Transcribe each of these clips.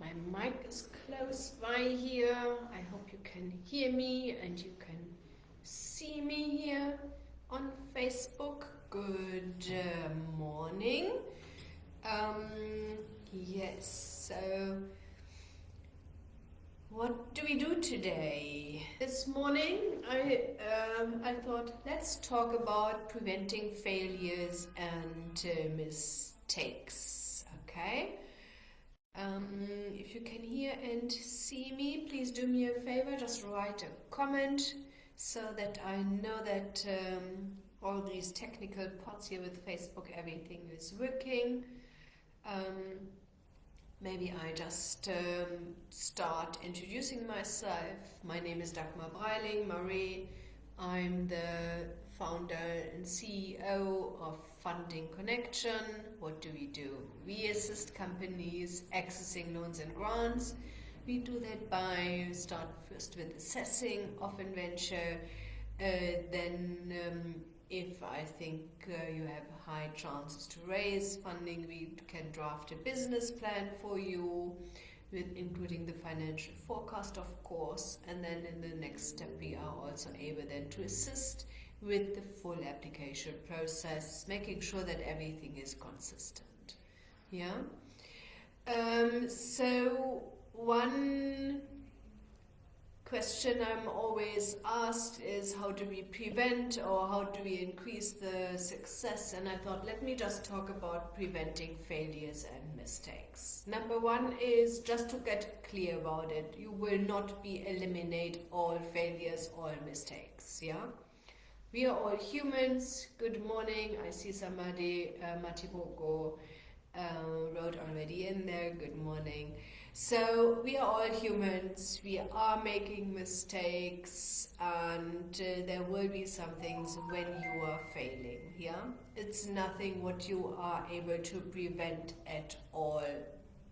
my mic is close by here. I hope you can hear me and you can see me here on Facebook. Good morning. Yes, so what do we do today? This morning I thought let's talk about preventing failures and mistakes, okay? If you can hear and see me, please do me a favor, just write a comment so that I know that all these technical parts here with Facebook, everything is working. Maybe I just start introducing myself. My name is Dagmar Breiling, Marie. I'm the founder and CEO of Funding Connection. What do we do? We assist companies accessing loans and grants. We do that by start first with assessing of a venture, then if I think you have high chances to raise funding, we can draft a business plan for you, with including the financial forecast, of course, and then in the next step we are also able then to assist with the full application process, making sure that everything is consistent. Yeah. So one question I'm always asked is, how do we prevent or how do we increase the success? And I thought, let me just talk about preventing failures and mistakes. Number one is just to get clear about it. You will not eliminate all failures, all mistakes. Yeah. We are all humans. Good morning. I see somebody, Matiboko, wrote already in there. Good morning. So we are all humans. We are making mistakes, and there will be some things when you are failing. Yeah, it's nothing what you are able to prevent at all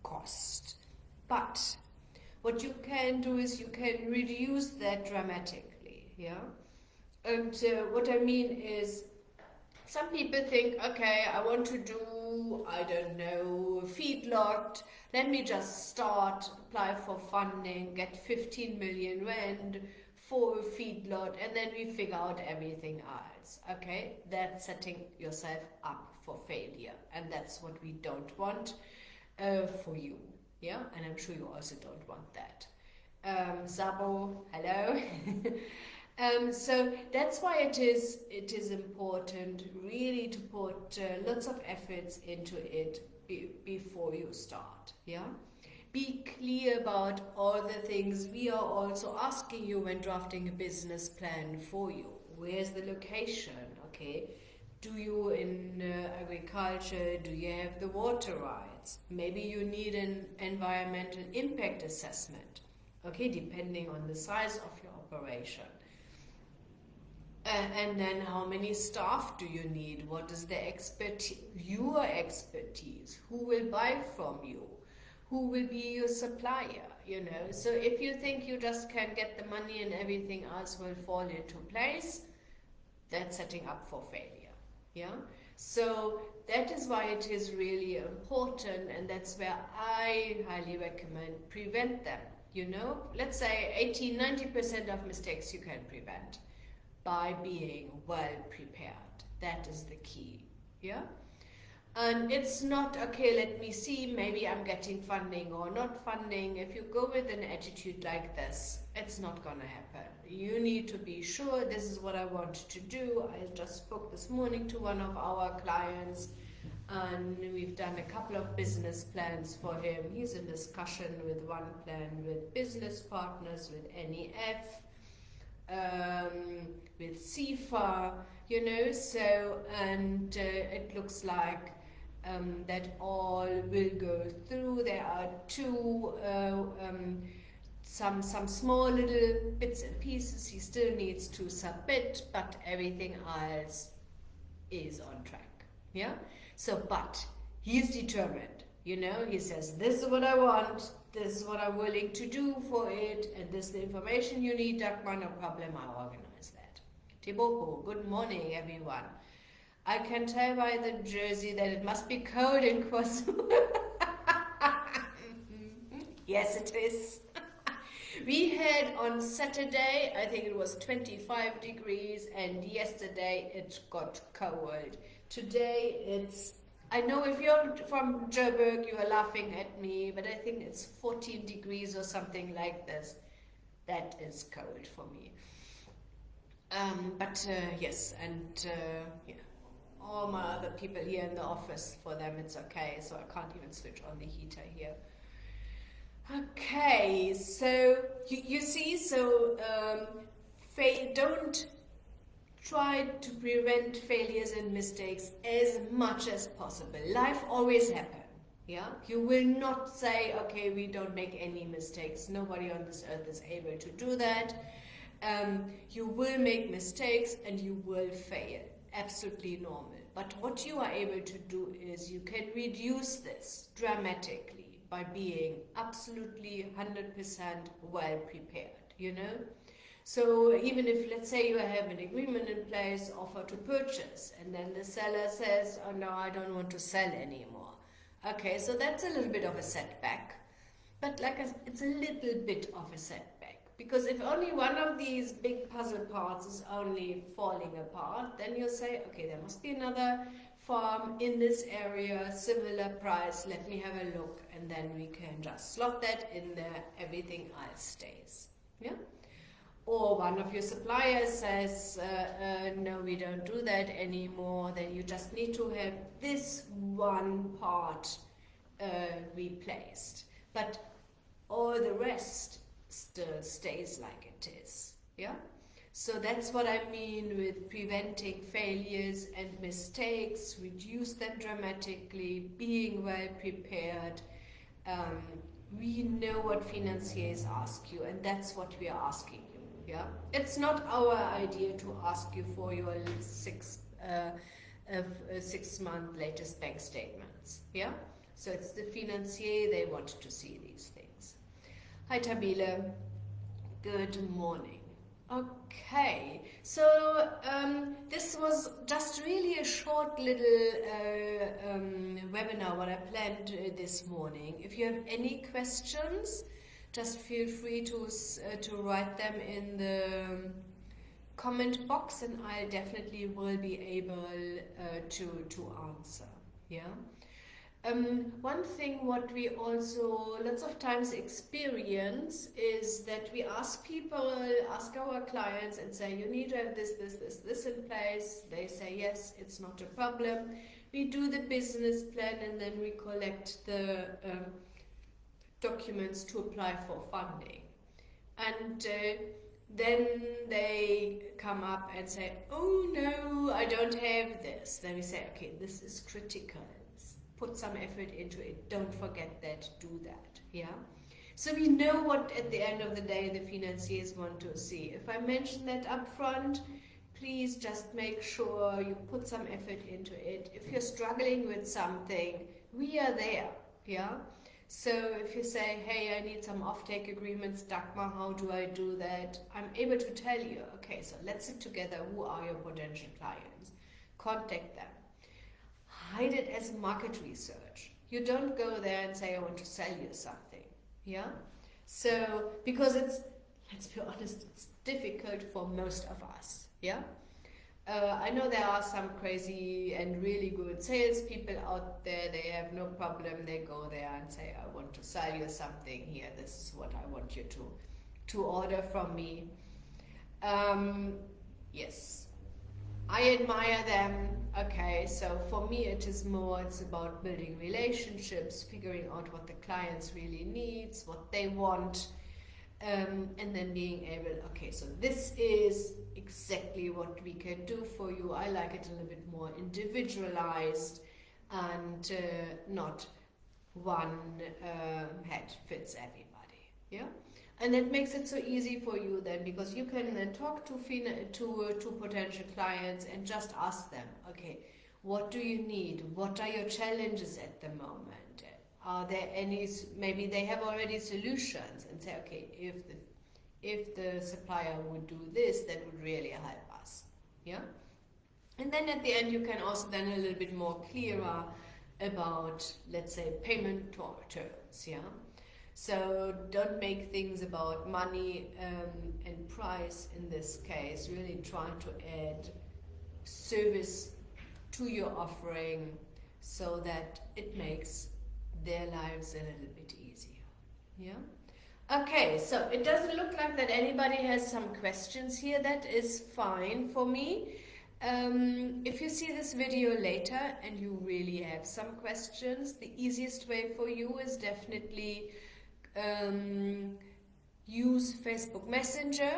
cost. But what you can do is you can reduce that dramatically. Yeah. And what I mean is, some people think, okay, I want to do, I don't know, feedlot. Let me just start, apply for funding, get 15 million rand for a feedlot, and then we figure out everything else. Okay, that's setting yourself up for failure, and that's what we don't want for you. Yeah, and I'm sure you also don't want that. Sabo, hello. So that's why it is important really to put lots of efforts into it before you start. Yeah, be clear about all the things we are also asking you when drafting a business plan for you. Where's the location? Okay, do you in agriculture, do you have the water rights? Maybe you need an environmental impact assessment. Okay, depending on the size of your operation. And then how many staff do you need? What is the your expertise? Who will buy from you? Who will be your supplier? You know, so if you think you just can get the money and everything else will fall into place, that's setting up for failure. Yeah. So that is why it is really important, and that's where I highly recommend prevent them. You know, let's say 80-90% of mistakes you can prevent by being well prepared. That is the key. Yeah. And it's not, okay, let me see, maybe I'm getting funding or not funding. If you go with an attitude like this, it's not gonna happen. You need to be sure this is what I want to do. I just spoke this morning to one of our clients, and we've done a couple of business plans for him. He's in discussion with one plan with business partners, with NEF, with CIFA, you know, so, and it looks like that all will go through. There are some small little bits and pieces he still needs to submit, but everything else is on track. Yeah. So, but he's determined. You know, he says, this is what I want, this is what I'm willing to do for it, and this is the information you need, Dagmar, no problem, I'll organize that. Tiboko, good morning, everyone. I can tell by the jersey that it must be cold in Kosovo. Yes, it is. We had on Saturday, I think it was 25 degrees, and yesterday it got cold. Today it's, I know if you're from Joburg, you are laughing at me, but I think it's 14 degrees or something like this. That is cold for me. Yes, and yeah, all my other people here in the office, for them it's okay, so I can't even switch on the heater here. Okay, so you see, so don't try to prevent failures and mistakes as much as possible. Life always happens. Yeah, you will not say, okay, we don't make any mistakes. Nobody on this earth is able to do that. You will make mistakes and you will fail. Absolutely normal. But what you are able to do is you can reduce this dramatically by being absolutely 100% well prepared, you know? So even if, let's say, you have an agreement in place, offer to purchase, and then the seller says, oh no, I don't want to sell anymore. Okay, so that's a little bit of a setback. But it's a little bit of a setback. Because if only one of these big puzzle parts is only falling apart, then you'll say, okay, there must be another farm in this area, similar price, let me have a look, and then we can just slot that in there, everything else stays. Yeah? Or one of your suppliers says, no, we don't do that anymore, then you just need to have this one part replaced. But all the rest still stays like it is. Yeah? So that's what I mean with preventing failures and mistakes, reduce them dramatically, being well prepared. We know what financiers ask you, and that's what we are asking you. Yeah, it's not our idea to ask you for your 6 month latest bank statements. Yeah, so it's the financier, they want to see these things. Hi Tabile, good morning. Okay, so this was just really a short little webinar what I planned this morning. If you have any questions, just feel free to write them in the comment box, and I definitely will be able to answer. Yeah. One thing what we also lots of times experience is that we ask our clients and say, you need to have this in place. They say, yes, it's not a problem. We do the business plan and then we collect the documents to apply for funding. And then they come up and say, oh no, I don't have this. Then we say, okay, this is critical. Put some effort into it. Don't forget that. Do that. Yeah. So we know what at the end of the day the financiers want to see. If I mention that up front, please just make sure you put some effort into it. If you're struggling with something, we are there. Yeah. So if you say, hey, I need some offtake agreements, Dagmar, how do I do that? I'm able to tell you, okay, so let's sit together. Who are your potential clients? Contact them. Hide it as market research. You don't go there and say, I want to sell you something. Yeah? So, because let's be honest, it's difficult for most of us. Yeah? I know there are some crazy and really good salespeople out there. They have no problem. They go there and say, I want to sell you something here. This is what I want you to order from me. Yes. I admire them. Okay, so for me it's about building relationships, figuring out what the clients really needs, what they want, and then being able, okay, so this is exactly what we can do for you. I like it a little bit more individualized and not one head fits everybody. Yeah. And that makes it so easy for you then, because you can then talk to potential clients and just ask them, okay, what do you need? What are your challenges at the moment? Are there any, maybe they have already solutions, and say, okay, if the supplier would do this, that would really help us. Yeah? And then at the end you can also then a little bit more clearer about, let's say, payment terms. Yeah? So don't make things about money and price in this case. Really try to add service to your offering so that it makes their lives a little bit easier. Yeah? Okay, so it doesn't look like that anybody has some questions here. That is fine for me. If you see this video later and you really have some questions, the easiest way for you is definitely use Facebook Messenger.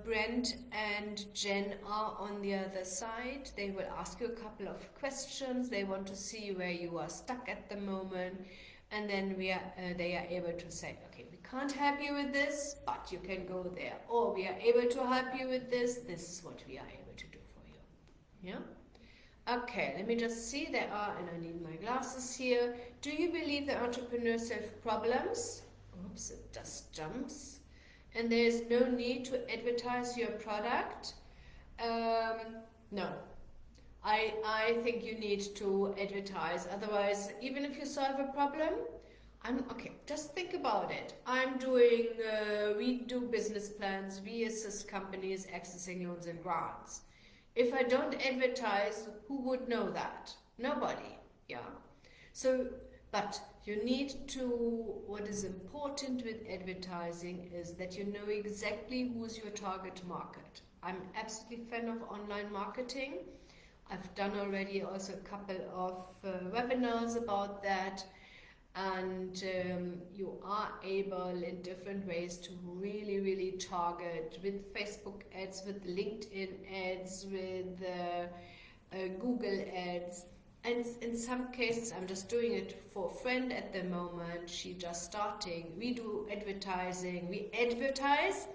Brent and Jen are on the other side. They will ask you a couple of questions. They want to see where you are stuck at the moment, and then they are able to say, okay, we can't help you with this, but you can go there, or we are able to help you with this. This is what we are able to do for you. Yeah. Okay, let me just see. There are, and I need my glasses here. Do you believe that entrepreneurs have problems? Oops, it just jumps. And there is no need to advertise your product? No. I think you need to advertise. Otherwise, even if you solve a problem, okay, just think about it. We do business plans, we assist companies accessing loans and grants. If I don't advertise, who would know that? Nobody, yeah. So, but you need to, what is important with advertising is that you know exactly who's your target market. I'm absolutely a fan of online marketing. I've done already also a couple of webinars about that, and you are able in different ways to really target with Facebook ads, with LinkedIn ads, with Google ads. And in some cases, I'm just doing it for a friend at the moment. She's just starting. We do advertising. We advertise,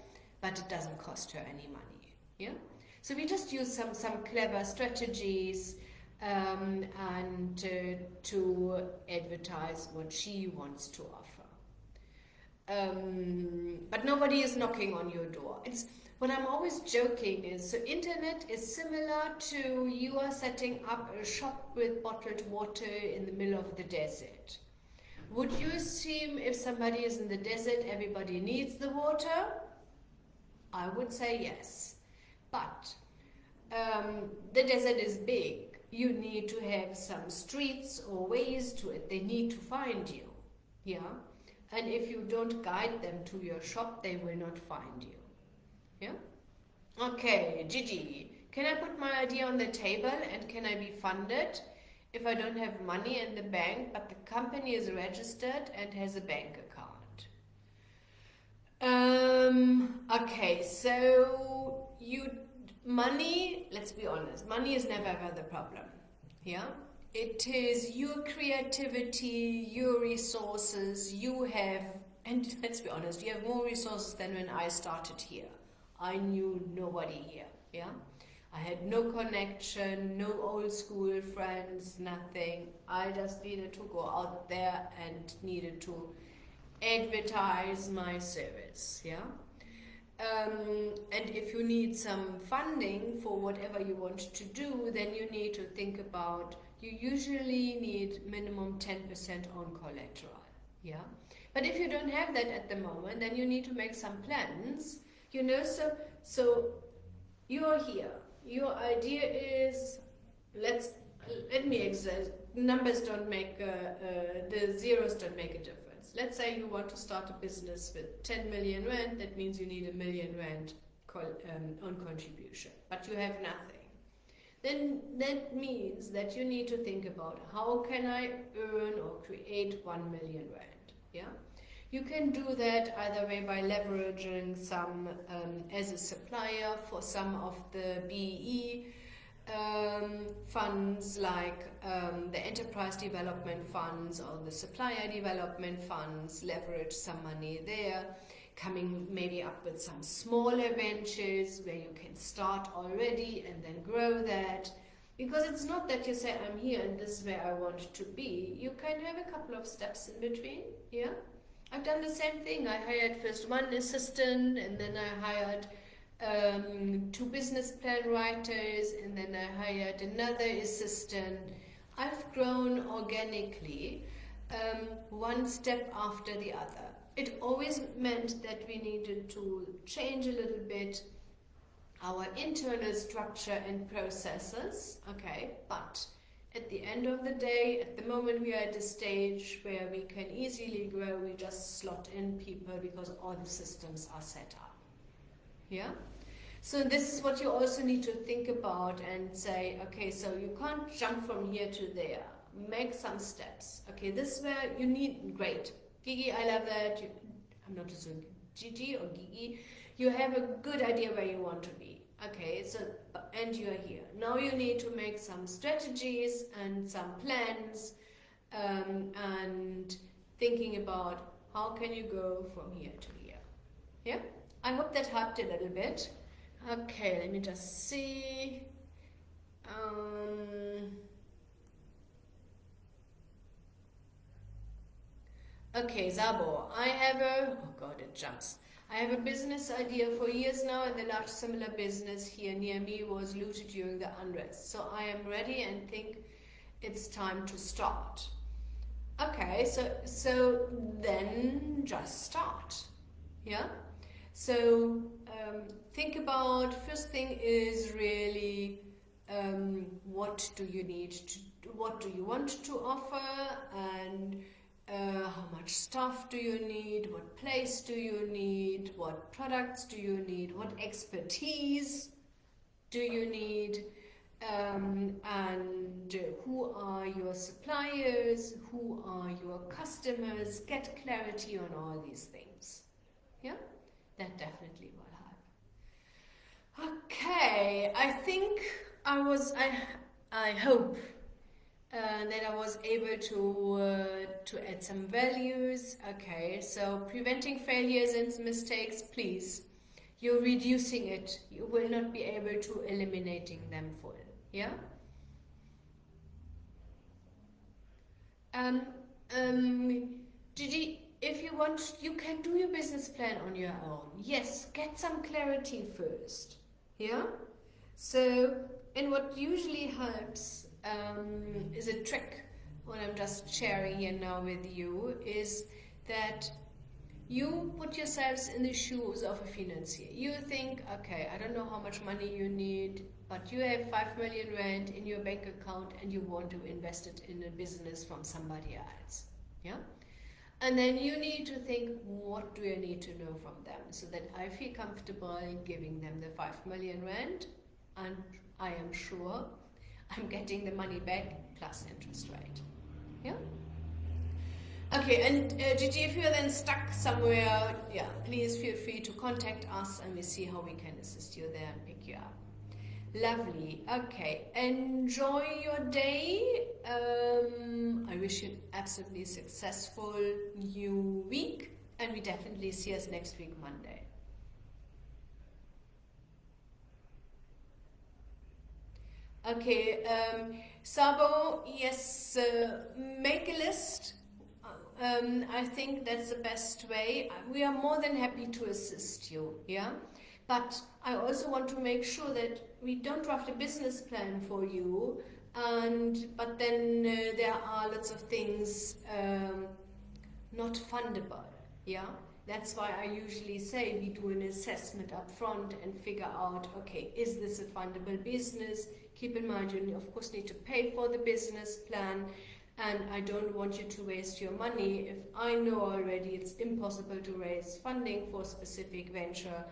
but it doesn't cost her any money. Yeah. So we just use some clever strategies and to advertise what she wants to offer. But nobody is knocking on your door. What I'm always joking is, so internet is similar to you are setting up a shop with bottled water in the middle of the desert. Would you assume if somebody is in the desert, everybody needs the water? I would say yes. But the desert is big. You need to have some streets or ways to it. They need to find you. Yeah? And if you don't guide them to your shop, they will not find you. Yeah? Okay, Gigi, can I put my idea on the table and can I be funded if I don't have money in the bank but the company is registered and has a bank account? Okay, so money, let's be honest, money is never ever the problem. Yeah? It is your creativity, your resources, you have, and let's be honest, you have more resources than when I started here. I knew nobody here, yeah? I had no connection, no old school friends, nothing. I just needed to go out there and needed to advertise my service, yeah? And if you need some funding for whatever you want to do, then you need to think about, you usually need minimum 10% on collateral, yeah? But if you don't have that at the moment, then you need to make some plans. You know, so you're here. Your idea is, let me exert. Numbers don't make, the zeros don't make a difference. Let's say you want to start a business with 10 million rand. That means you need 1 million rand on contribution, but you have nothing. Then that means that you need to think about, how can I earn or create 1 million rand? Yeah. You can do that either way by leveraging some as a supplier for some of the BEE funds, like the enterprise development funds or the supplier development funds, leverage some money there, coming maybe up with some smaller ventures where you can start already and then grow that. Because it's not that you say, I'm here and this is where I want to be. You can have a couple of steps in between, yeah? I've done the same thing. I hired first one assistant, and then I hired 2 business plan writers, and then I hired another assistant. I've grown organically, one step after the other. It always meant that we needed to change a little bit our internal structure and processes, okay, but at the end of the day, at the moment we are at a stage where we can easily grow, we just slot in people because all the systems are set up. Yeah? So this is what you also need to think about and say, okay, so you can't jump from here to there. Make some steps. Okay, this is where you need, great. Gigi, I love that. I'm not just saying Gigi or Gigi. You have a good idea where you want to be. Okay, so, and you are here. Now you need to make some strategies and some plans and thinking about how can you go from here to here. Yeah? I hope that helped a little bit. Okay, let me just see. Okay, Zabo, I have a, oh God, it jumps. I have a business idea for years now, and the large similar business here near me was looted during the unrest. So I am ready and think it's time to start. Okay, so then just start. Yeah? So think about, first thing is really what do you need to, what do you want to offer, and how much staff do you need, what place do you need, what products do you need, what expertise do you need, and who are your suppliers, who are your customers. Get clarity on all these things. Yeah, that definitely will help. Okay, I think I hope that I was able to add some values. Okay, so preventing failures and mistakes, please. You're reducing it. You will not be able to eliminating them full. Yeah. Gigi, if you want, you can do your business plan on your own. Yes, get some clarity first. Yeah. So, and what usually helps is a trick, what I'm just sharing here now with you, is that you put yourselves in the shoes of a financier. You think, okay, I don't know how much money you need, but you have 5 million rand in your bank account and you want to invest it in a business from somebody else. Yeah? And then you need to think, what do I need to know from them so that I feel comfortable giving them the 5 million rand, and I am sure I'm getting the money back plus interest rate. Yeah? Okay, and Gigi, if you're then stuck somewhere, yeah, please feel free to contact us and we see how we can assist you there and pick you up. Lovely. Okay, enjoy your day. I wish you an absolutely successful new week, and we definitely see us next week, Monday. Okay, Sabo, yes, make a list. I think that's the best way. We are more than happy to assist you, yeah? But I also want to make sure that we don't draft a business plan for you, but then there are lots of things not fundable, yeah? That's why I usually say we do an assessment up front and figure out, okay, is this a fundable business? Keep in mind, you of course need to pay for the business plan, and I don't want you to waste your money if I know already it's impossible to raise funding for a specific venture.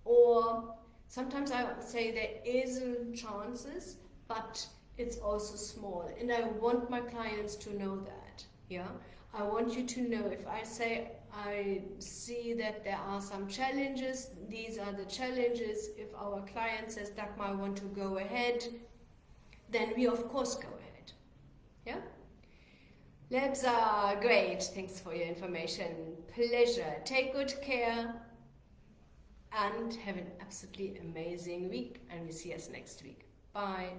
Or sometimes I would say there is chances, but it's also small, and I want my clients to know that. Yeah, I want you to know, if I say I see that there are some challenges, these are the challenges. If our client says, Dagmar, I want to go ahead, then we of course go ahead. Yeah? Labs are great. Thanks for your information. Pleasure. Take good care and have an absolutely amazing week, and we see us next week. Bye.